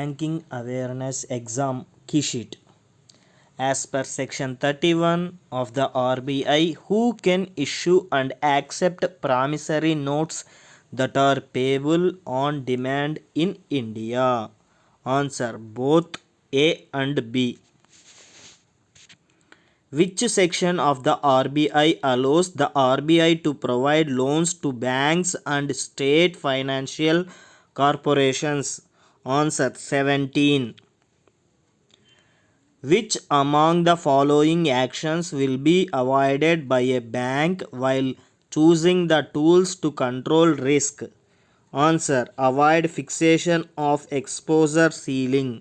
Banking Awareness Exam Key Sheet. As per Section 31 of the RBI, who can issue and accept promissory notes that are payable on demand in India? Answer: both A and B. Which section of the RBI allows the RBI to provide loans to banks and state financial corporations? Answer: 17. Which among the following actions will be avoided by a bank while choosing the tools to control risk? Answer: avoid fixation of exposure ceiling.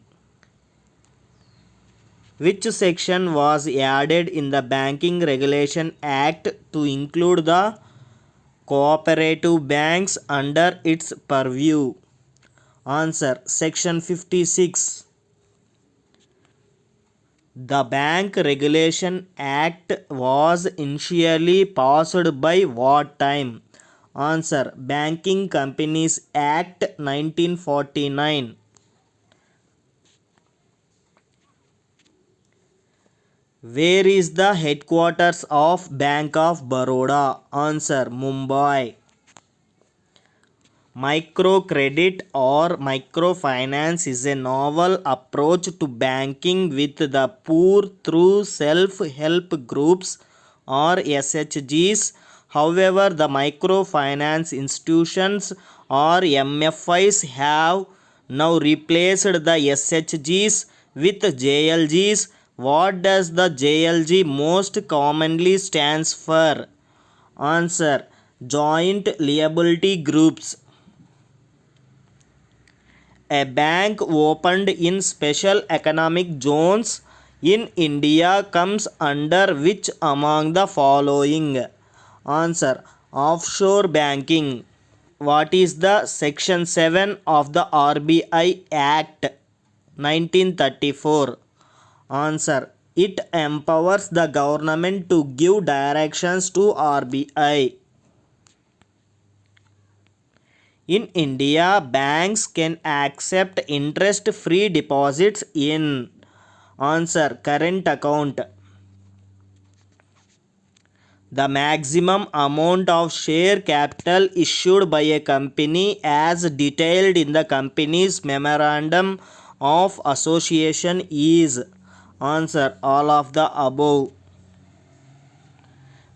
Which section was added in the Banking Regulation Act to include the cooperative banks under its purview? Answer: Section 56. The Bank Regulation Act was initially passed by what time? Answer: Banking Companies Act 1949. Where is the headquarters of Bank of Baroda? Answer: Mumbai. Microcredit or microfinance is a novel approach to banking with the poor through self-help groups or SHGs. However, the microfinance institutions or MFIs have now replaced the SHGs with JLGs. What does the JLG most commonly stands for? Answer: joint liability groups. A bank opened in special economic zones in India comes under which among the following? Answer: offshore banking. What is the Section 7 of the RBI Act 1934? Answer: it empowers the government to give directions to RBI. In India, banks can accept interest-free deposits in. Answer: current account. The maximum amount of share capital issued by a company as detailed in the company's memorandum of association is. Answer: all of the above.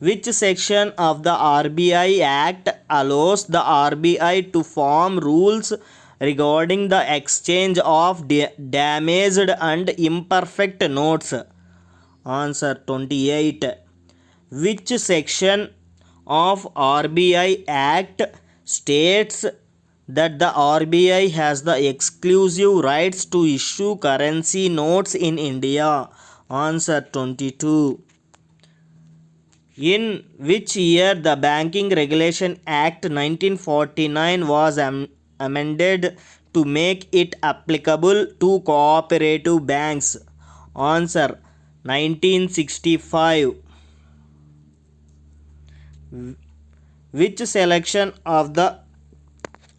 Which section of the RBI Act allows the RBI to form rules regarding the exchange of damaged and imperfect notes? Answer: 28. Which section of RBI Act states that the RBI has the exclusive rights to issue currency notes in India? Answer: 22. In which year the Banking Regulation Act 1949 was amended to make it applicable to cooperative banks? Answer: 1965. Which selection of the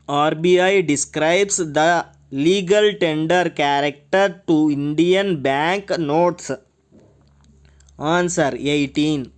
RBI describes the legal tender character to Indian bank notes? Answer: 18.